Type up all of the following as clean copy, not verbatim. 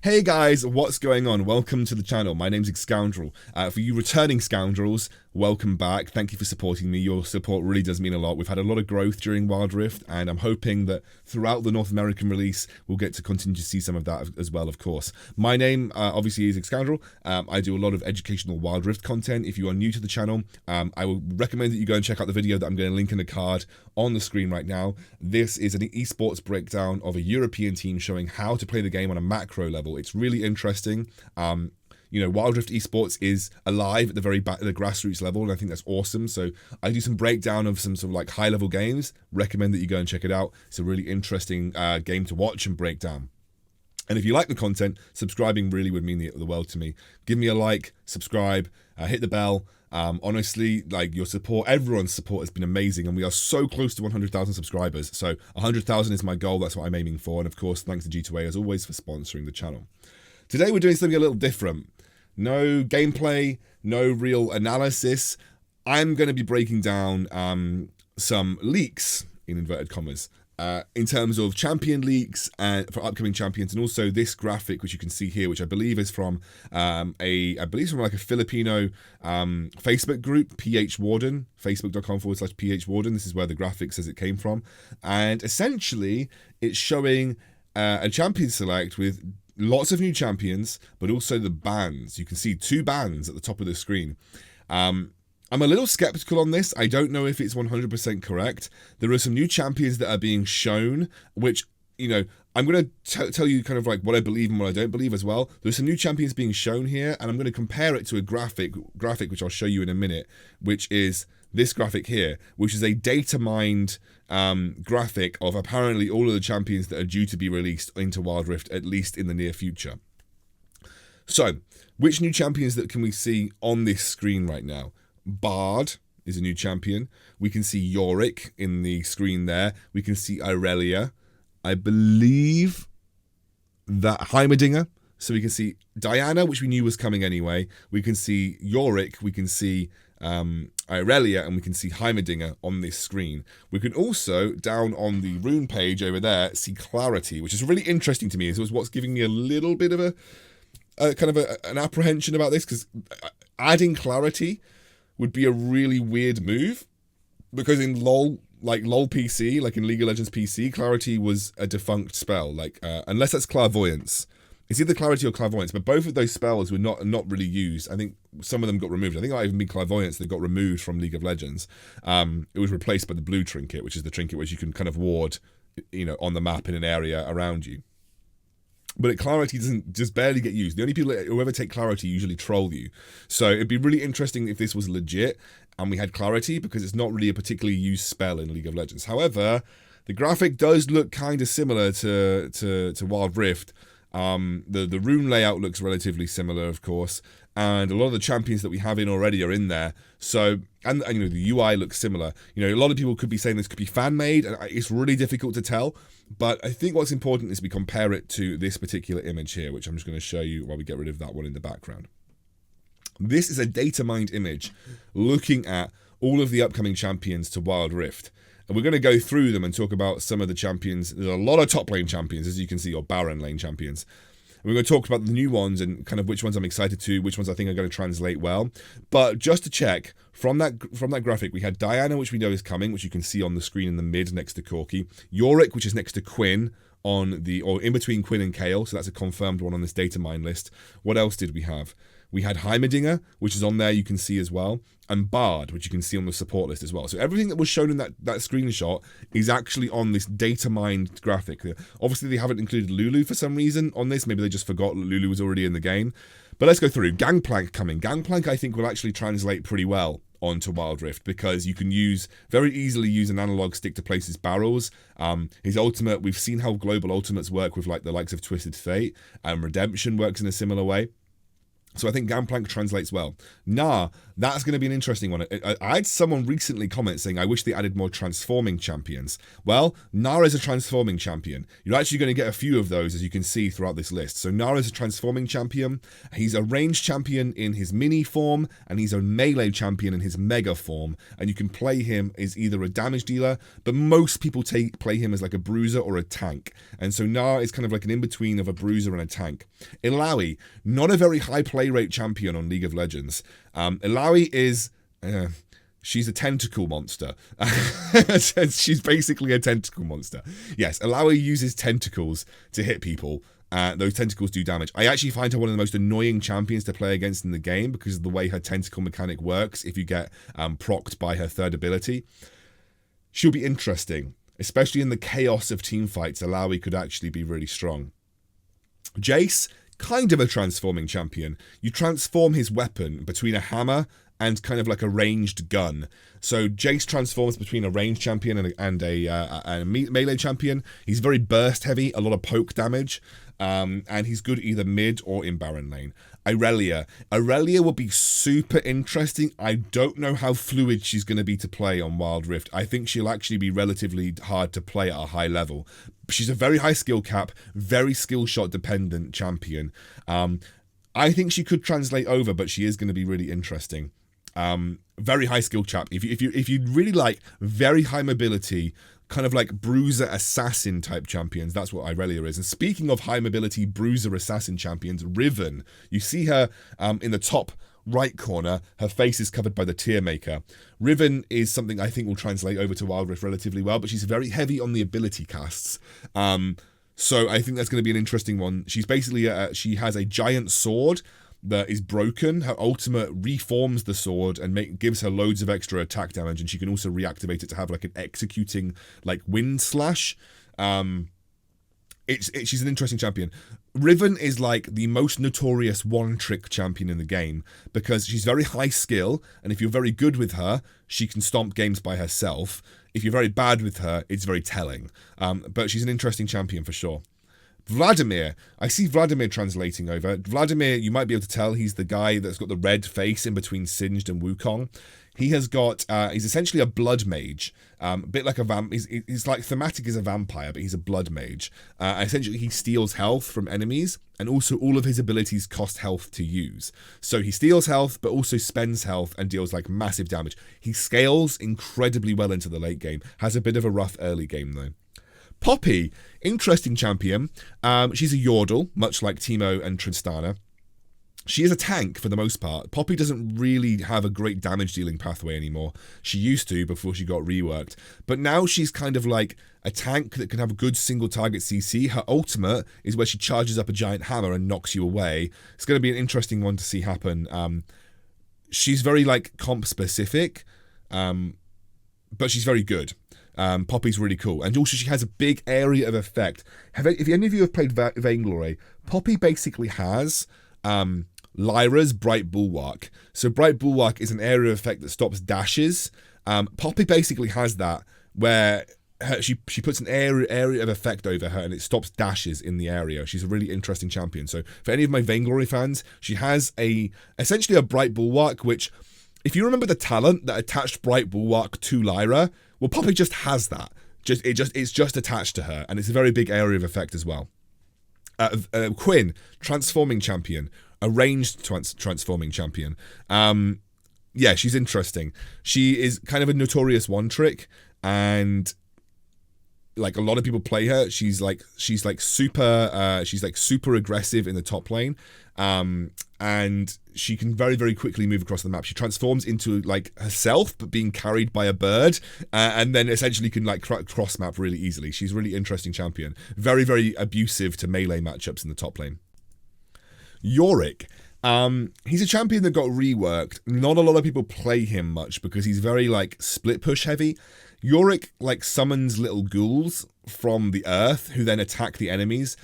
Hey guys, what's going on? Welcome to the channel. My name's Excoundrel. For you returning scoundrels, welcome back. Thank you for supporting me. Your support really does mean a lot. We've had a lot of growth during Wild Rift, and I'm hoping that throughout the North American release, we'll get to continue to see some of that as well, of course. My name, obviously, is Excoundrel. I do a lot of educational Wild Rift content. If you are new to the channel, I would recommend that you go and check out the video that I'm going to link in the card on the screen right now. This is an esports breakdown of a European team showing how to play the game on a macro level. It's really interesting. You know, Wild Rift Esports is alive at the very back, the grassroots level, and I think that's awesome. So I do some breakdown of some sort of like high-level games. Recommend that you go and check it out. It's a really interesting game to watch and break down. And if you like the content, subscribing really would mean the world to me. Give me a like, subscribe, hit the bell. Honestly, like your support, everyone's support has been amazing, and we are so close to 100,000 subscribers. So 100,000 is my goal. That's what I'm aiming for. And of course, thanks to G2A as always for sponsoring the channel. Today we're doing something a little different. No gameplay, no real analysis. I'm going to be breaking down some leaks, in inverted commas, in terms of champion leaks for upcoming champions, and also this graphic, which you can see here, which I believe is from like a Filipino Facebook group, PH Warden, facebook.com/PH Warden. This is where the graphic says it came from, and essentially it's showing a champion select with lots of new champions, but also the bans. You can see 2 bans at the top of the screen. I'm a little skeptical on this. I don't know if it's 100% correct. There are some new champions that are being shown, which, you know, I'm going to tell you kind of like what I believe and what I don't believe as well. There's some new champions being shown here, and I'm going to compare it to a graphic, which I'll show you in a minute, which is this graphic here, which is a data mined graphic of apparently all of the champions that are due to be released into Wild Rift, at least in the near future. So, which new champions that can we see on this screen right now? Bard is a new champion. We can see Yorick in the screen there. We can see Irelia. I believe that Heimerdinger. So we can see Diana, which we knew was coming anyway. We can see Yorick. We can see Irelia, and we can see Heimerdinger on this screen. We can also, down on the rune page over there, see Clarity, which is really interesting to me. It was what's giving me a little bit of an apprehension about this, because adding Clarity would be a really weird move, because in LoL PC, like in League of Legends PC, Clarity was a defunct spell, like unless that's Clairvoyance. It's either Clarity or Clairvoyance, but both of those spells were not really used. I think some of them got removed. I think it might even be Clairvoyance that got removed from League of Legends. It was replaced by the blue trinket, which is the trinket which you can kind of ward, you know, on the map in an area around you. But Clarity doesn't just barely get used. The only people who ever take Clarity usually troll you. So it'd be really interesting if this was legit and we had Clarity, because it's not really a particularly used spell in League of Legends. However, the graphic does look kind of similar to Wild Rift. The rune layout looks relatively similar, of course, and a lot of the champions that we have in already are in there. So, and you know, the UI looks similar. You know, a lot of people could be saying this could be fan-made, and it's really difficult to tell. But I think what's important is we compare it to this particular image here, which I'm just going to show you while we get rid of that one in the background. This is a data mined image looking at all of the upcoming champions to Wild Rift. And we're going to go through them and talk about some of the champions. There's a lot of top lane champions, as you can see, or Baron lane champions. And we're going to talk about the new ones and kind of which ones I'm excited to, which ones I think are going to translate well. But just to check, from that graphic, we had Diana, which we know is coming, which you can see on the screen in the mid next to Corki. Yorick, which is next to Quinn, or in between Quinn and Kayle, so that's a confirmed one on this data mine list. What else did we have? We had Heimerdinger, which is on there, you can see as well, and Bard, which you can see on the support list as well. So everything that was shown in that screenshot is actually on this data mined graphic. Obviously, they haven't included Lulu for some reason on this. Maybe they just forgot Lulu was already in the game. But let's go through. Gangplank coming. Gangplank, I think, will actually translate pretty well onto Wild Rift, because you can very easily use an analog stick to place his barrels. His ultimate, we've seen how global ultimates work with like the likes of Twisted Fate, and Redemption works in a similar way. So I think Gangplank translates well. Nah, that's going to be an interesting one. I had someone recently comment saying, I wish they added more transforming champions. Well, Nara is a transforming champion. You're actually going to get a few of those, as you can see throughout this list. So Nara is a transforming champion. He's a ranged champion in his mini form, and he's a melee champion in his mega form. And you can play him as either a damage dealer, but most people play him as like a bruiser or a tank. And so Nara is kind of like an in-between of a bruiser and a tank. Illaoi, not a very high play rate champion on League of Legends. Illaoi is she's a tentacle monster. She's basically a tentacle monster. Yes, Illaoi uses tentacles to hit people. Those tentacles do damage. I actually find her one of the most annoying champions to play against in the game because of the way her tentacle mechanic works if you get procced by her third ability. She'll be interesting, especially in the chaos of team fights. Illaoi could actually be really strong. Jace, kind of a transforming champion. You transform his weapon between a hammer and kind of like a ranged gun. So Jace transforms between a ranged champion and a melee champion. He's very burst heavy, a lot of poke damage, and he's good either mid or in Baron lane. Irelia will be super interesting. I don't know how fluid she's going to be to play on Wild Rift. I think she'll actually be relatively hard to play at a high level. She's a very high skill cap, very skill shot dependent champion. I think she could translate over, but she is going to be really interesting. Very high skill chap. If you really like very high mobility, kind of like bruiser assassin type champions, that's what Irelia is. And speaking of high mobility bruiser assassin champions, Riven, you see her in the top right corner. Her face is covered by the Tear Maker. Riven is something I think will translate over to Wild Rift relatively well, but she's very heavy on the ability casts. So I think that's going to be an interesting one. She's basically she has a giant sword that is broken. Her ultimate reforms the sword and gives her loads of extra attack damage, and she can also reactivate it to have like an executing like wind slash. She's an interesting champion. Riven is like the most notorious one-trick champion in the game because she's very high skill, and if you're very good with her, she can stomp games by herself. If you're very bad with her, it's very telling. But she's an interesting champion for sure. Vladimir. I see Vladimir translating over. Vladimir, you might be able to tell he's the guy that's got the red face in between Singed and Wukong. He has got, he's essentially a blood mage. A bit like a he's like thematic as a vampire, but he's a blood mage. Essentially, he steals health from enemies, and also all of his abilities cost health to use. So he steals health, but also spends health and deals like massive damage. He scales incredibly well into the late game. Has a bit of a rough early game though. Poppy, interesting champion. She's a Yordle, much like Teemo and Tristana. She is a tank for the most part. Poppy doesn't really have a great damage dealing pathway anymore. She used to before she got reworked. But now she's kind of like a tank that can have a good single target CC. Her ultimate is where she charges up a giant hammer and knocks you away. It's going to be an interesting one to see happen. She's very like comp specific, but she's very good. Poppy's really cool, and also she has a big area of effect. If any of you have played Vainglory, Poppy basically has Lyra's Bright Bulwark. So Bright Bulwark is an area of effect that stops dashes. Poppy basically has that, where she puts an area of effect over her and it stops dashes in the area. She's a really interesting champion. So for any of my Vainglory fans, she has essentially a Bright Bulwark, which, if you remember the talent that attached Bright Bulwark to Lyra, well, Poppy just has that. It's just attached to her, and it's a very big area of effect as well. Quinn, transforming champion, a ranged transforming champion. Yeah, she's interesting. She is kind of a notorious one trick, and like a lot of people play her. She's super aggressive in the top lane. And she can very, very quickly move across the map. She transforms into like herself, but being carried by a bird, and then essentially can like cross map really easily. She's a really interesting champion. Very, very abusive to melee matchups in the top lane. Yorick. He's a champion that got reworked. Not a lot of people play him much because he's very like split push heavy. Yorick like summons little ghouls from the earth who then attack the enemies.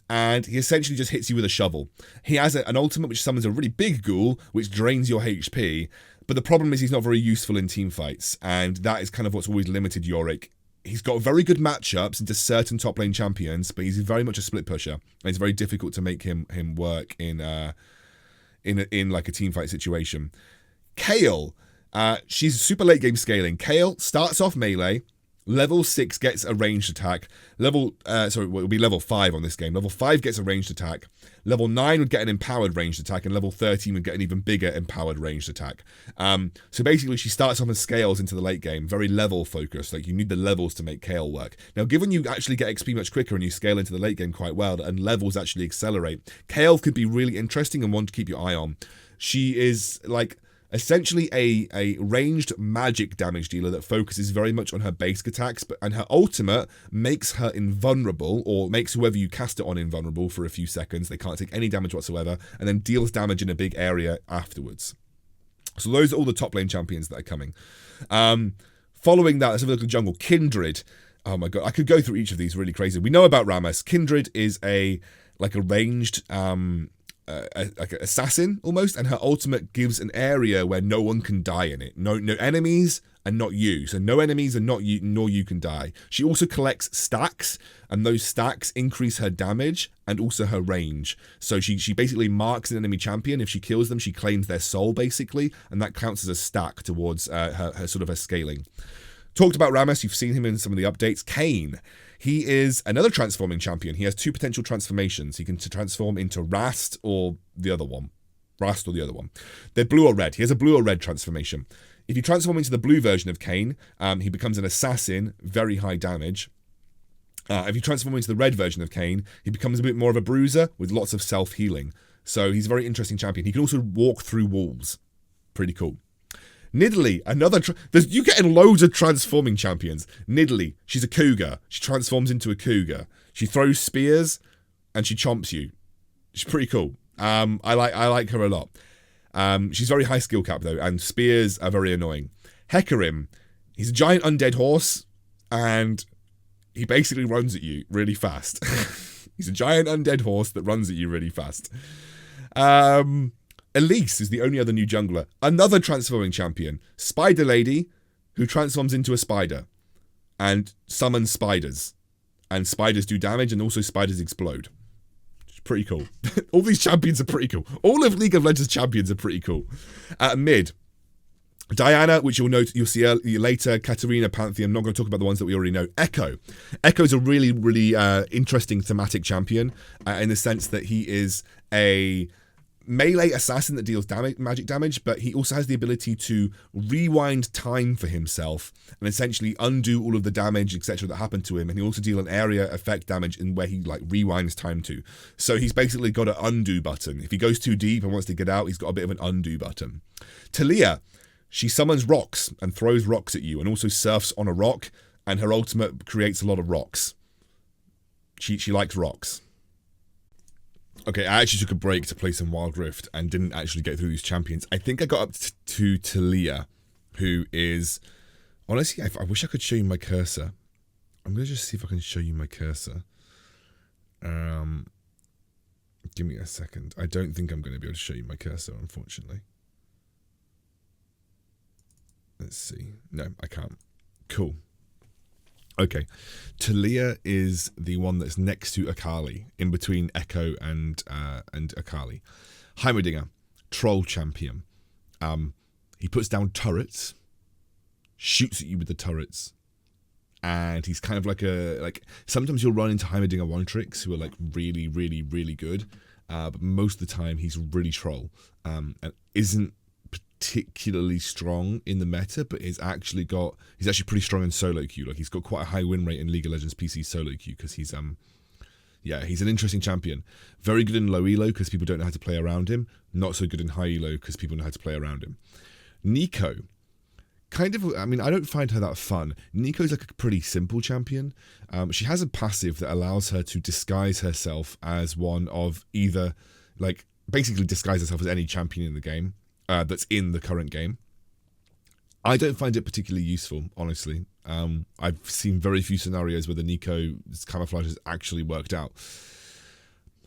And he essentially just hits you with a shovel. He has an ultimate which summons a really big ghoul, which drains your HP. But the problem is he's not very useful in team fights, and that is kind of what's always limited Yorick. He's got very good matchups into certain top lane champions, but he's very much a split pusher, and it's very difficult to make him work in in like a team fight situation. Kale, she's super late game scaling. Kale starts off melee. Level 6 gets a ranged attack. It'll be level 5 on this game. Level 5 gets a ranged attack. Level 9 would get an empowered ranged attack, and level 13 would get an even bigger empowered ranged attack. So basically, she starts off and scales into the late game, very level focused. Like, you need the levels to make Kale work. Now, given you actually get XP much quicker and you scale into the late game quite well, and levels actually accelerate, Kale could be really interesting and one to keep your eye on. She is like essentially a ranged magic damage dealer that focuses very much on her basic attacks, and her ultimate makes her invulnerable, or makes whoever you cast it on invulnerable for a few seconds. They can't take any damage whatsoever, and then deals damage in a big area afterwards. So those are all the top lane champions that are coming. Following that, let's have a look at the jungle. Kindred. Oh my god, I could go through each of these really crazy. We know about Rammus. Kindred is a ranged like an assassin almost, and her ultimate gives an area where no one can die in it. No enemies and not you. So no enemies and not you, nor you can die. She also collects stacks, and those stacks increase her damage and also her range. So she basically marks an enemy champion. If she kills them, she claims their soul basically, and that counts as a stack towards her sort of her scaling. Talked about Rammus, you've seen him in some of the updates. Kayn. He is another transforming champion. He has 2 potential transformations. He can transform into Rast or the other one. They're blue or red. He has a blue or red transformation. If you transform into the blue version of Kayn, he becomes an assassin, very high damage. If you transform into the red version of Kayn, he becomes a bit more of a bruiser with lots of self-healing. So he's a very interesting champion. He can also walk through walls. Pretty cool. Nidalee, you're getting loads of transforming champions. Nidalee, she's a cougar. She transforms into a cougar. She throws spears and she chomps you. She's pretty cool. I like her a lot. She's very high skill cap though, and spears are very annoying. Hecarim, he's a giant undead horse, and he basically runs at you really fast. He's a giant undead horse that runs at you really fast. Elise is the only other new jungler. Another transforming champion. Spider Lady, who transforms into a spider and summons spiders. And spiders do damage, and also spiders explode. It's pretty cool. All these champions are pretty cool. All of League of Legends champions are pretty cool. Mid. Diana, which you'll see later. Katarina, Pantheon. I'm not going to talk about the ones that we already know. Echo. Echo is a really, really interesting thematic champion in the sense that he is a melee assassin that deals magic damage, but he also has the ability to rewind time for himself and essentially undo all of the damage, etc., that happened to him. And he also deal an area effect damage in where he like rewinds time to. So he's basically got an undo button. If he goes too deep and wants to get out, he's got a bit of an undo button. Talia, she summons rocks and throws rocks at you, and also surfs on a rock, and her ultimate creates a lot of rocks. She likes rocks. Okay, I actually took a break to play some Wild Rift and didn't actually get through these champions. I think I got up to Talia, who is... Honestly, I wish I could show you my cursor. I'm going to just see if I can show you my cursor. Give me a second. I don't think I'm going to be able to show you my cursor, unfortunately. Let's see. No, I can't. Cool. Okay, Talia is the one that's next to Akali, in between Echo and Akali. Heimerdinger, troll champion. He puts down turrets, shoots at you with the turrets, and he's kind of like sometimes you'll run into Heimerdinger one tricks who are like really, really, really good, but most of the time he's really troll, and isn't particularly strong in the meta, but he's actually pretty strong in solo queue. Like, he's got quite a high win rate in League of Legends PC solo queue because he's he's an interesting champion. Very good in low elo because people don't know how to play around him. Not so good in high elo because people know how to play around him. Nico, I don't find her that fun. Nico's like a pretty simple champion. She has a passive that allows her to disguise herself as one of either, like, basically disguise herself as any champion in the game. That's in the current game. I don't find it particularly useful, honestly. I've seen very few scenarios where the Nico's camouflage has actually worked out.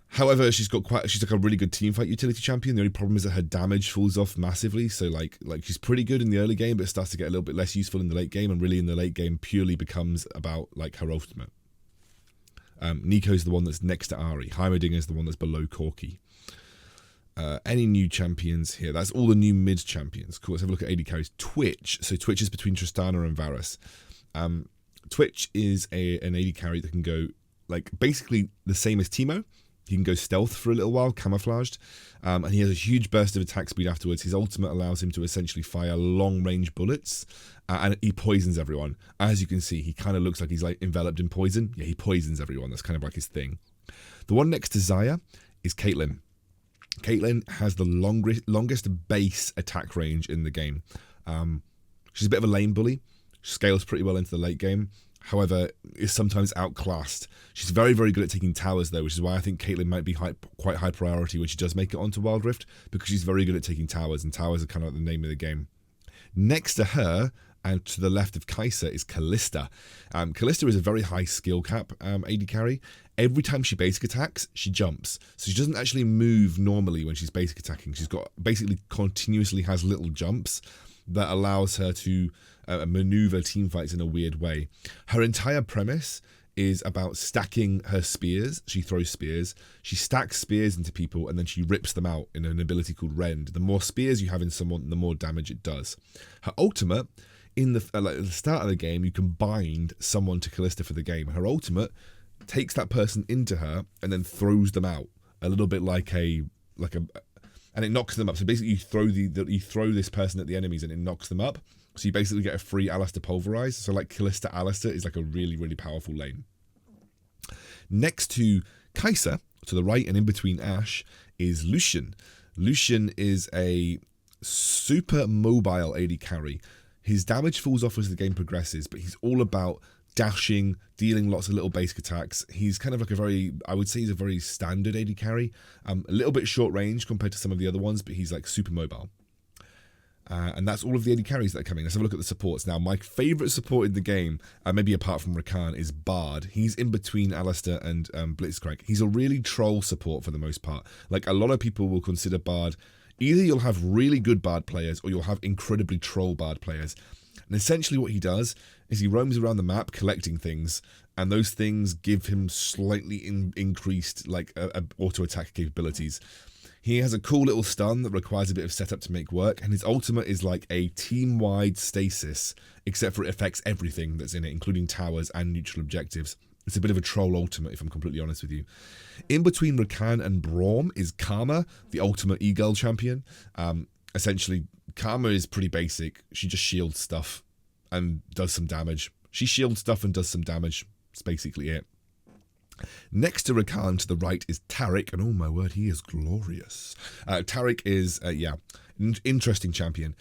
However, she's like a really good teamfight utility champion. The only problem is that her damage falls off massively. So like she's pretty good in the early game, but it starts to get a little bit less useful in the late game, and really in the late game purely becomes about like her ultimate. Nico's the one that's next to Ahri. Heimerdinger is the one that's below Corki. Any new champions here? That's all the new mid champions. Cool. Let's have a look at AD carries. Twitch. So Twitch is between Tristana and Varus. Twitch is an AD carry that can go like basically the same as Teemo. He can go stealth for a little while, camouflaged, and he has a huge burst of attack speed afterwards. His ultimate allows him to essentially fire long-range bullets, and he poisons everyone. As you can see, he kind of looks like he's like enveloped in poison. Yeah, he poisons everyone. That's kind of like his thing. The one next to Xayah is Caitlyn. Caitlyn has the longest base attack range in the game. She's a bit of a lane bully. She scales pretty well into the late game. However, is sometimes outclassed. She's very, very good at taking towers, though, which is why I think Caitlyn might be quite high priority when she does make it onto Wild Rift, because she's very good at taking towers, and towers are kind of like the name of the game. Next to her, and to the left of Kai'Sa, is Kalista. Kalista is a very high skill cap AD carry. Every time she basic attacks, she jumps. So she doesn't actually move normally when she's basic attacking. She's got basically continuously has little jumps that allows her to maneuver teamfights in a weird way. Her entire premise is about stacking her spears. She throws spears. She stacks spears into people and then she rips them out in an ability called Rend. The more spears you have in someone, the more damage it does. Her ultimate, in the at the start of the game, you can bind someone to Kalista for the game. Her ultimate takes that person into her and then throws them out, a little bit like a and it knocks them up. So basically you throw this person at the enemies and it knocks them up. So you basically get a free Alistar Pulverize. So like Kalista Alistar is like a really, really powerful lane. Next to Kai'Sa, to the right and in between Ashe, is Lucian. Lucian is a super mobile AD carry. His damage falls off as the game progresses, but he's all about dashing, dealing lots of little basic attacks. He's kind of like I would say he's a very standard AD carry. A little bit short range compared to some of the other ones, but he's like super mobile. And that's all of the AD carries that are coming. Let's have a look at the supports. Now, my favourite support in the game, maybe apart from Rakan, is Bard. He's in between Alistar and Blitzcrank. He's a really troll support for the most part. Like, a lot of people will consider Bard, either you'll have really good Bard players or you'll have incredibly troll Bard players. And essentially what he does is he roams around the map collecting things, and those things give him slightly increased like auto attack capabilities. He has a cool little stun that requires a bit of setup to make work, and his ultimate is like a team-wide stasis, except for it affects everything that's in it, including towers and neutral objectives. It's a bit of a troll ultimate, if I'm completely honest with you. In between Rakan and Braum is Karma, the ultimate E-Girl champion. Essentially, Karma is pretty basic. She just shields stuff and does some damage. She shields stuff and does some damage. That's basically it. Next to Rakan to the right is Taric, and oh my word, he is glorious. Taric is, an interesting champion.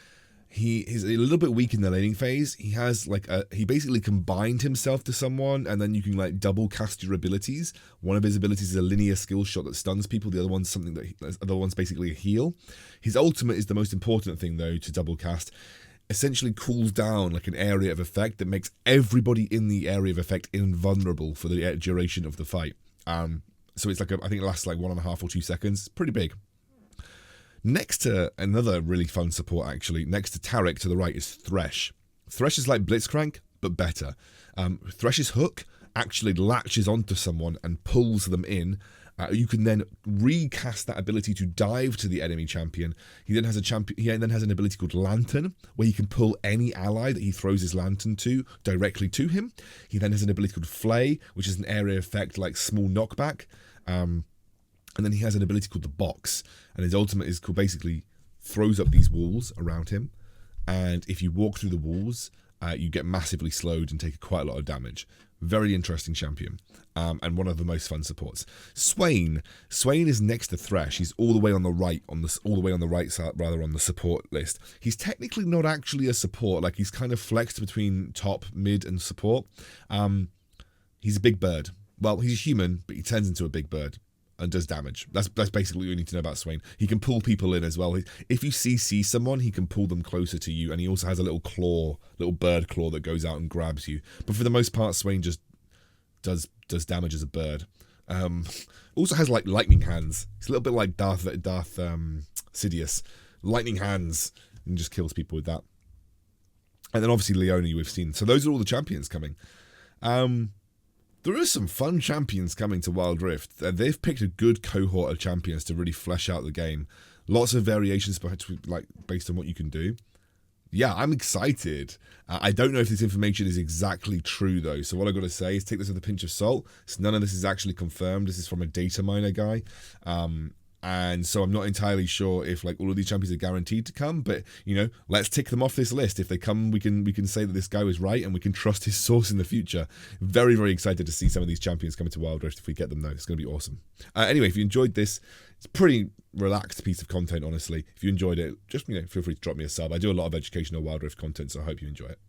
He is a little bit weak in the laning phase. He has he basically combined himself to someone, and then you can like double cast your abilities. One of his abilities is a linear skill shot that stuns people. The other one's something the other one's basically a heal. His ultimate is the most important thing though to double cast. Essentially cools down like an area of effect that makes everybody in the area of effect invulnerable for the duration of the fight. So it's like I think it lasts like 1.5 or 2 seconds. Pretty big. Next to another really fun support, actually, next to Taric to the right is Thresh. Thresh is like Blitzcrank, but better. Thresh's hook actually latches onto someone and pulls them in. You can then recast that ability to dive to the enemy champion. He then has an ability called Lantern, where he can pull any ally that he throws his lantern to directly to him. He then has an ability called Flay, which is an area effect like small knockback. And then he has an ability called the Box, and his ultimate is called basically throws up these walls around him, and if you walk through the walls, you get massively slowed and take quite a lot of damage. Very interesting champion, and one of the most fun supports. Swain is next to Thresh. He's all the way on the right on the support list. He's technically not actually a support. Like he's kind of flexed between top, mid, and support. He's a big bird. Well, he's a human, but he turns into a big bird and does damage. That's basically what you need to know about Swain. He can pull people in as well. If you CC someone, he can pull them closer to you, and he also has a little bird claw that goes out and grabs you. But for the most part, Swain just does damage as a bird. Also has like lightning hands. He's a little bit like Darth Sidious. Lightning hands, and just kills people with that. And then obviously Leone we've seen. So those are all the champions coming. There are some fun champions coming to Wild Rift. They've picked a good cohort of champions to really flesh out the game. Lots of variations based on what you can do. Yeah, I'm excited. I don't know if this information is exactly true, though. So what I've got to say is take this with a pinch of salt. So none of this is actually confirmed. This is from a data miner guy. And so I'm not entirely sure if all of these champions are guaranteed to come, but let's tick them off this list. If they come, we can say that this guy was right and we can trust his source in the future. Very, very excited to see some of these champions coming to Wild Rift. If we get them, though, it's going to be awesome. Anyway, if you enjoyed this, it's a pretty relaxed piece of content, honestly. If you enjoyed it, just feel free to drop me a sub. I do a lot of educational Wild Rift content, so I hope you enjoy it.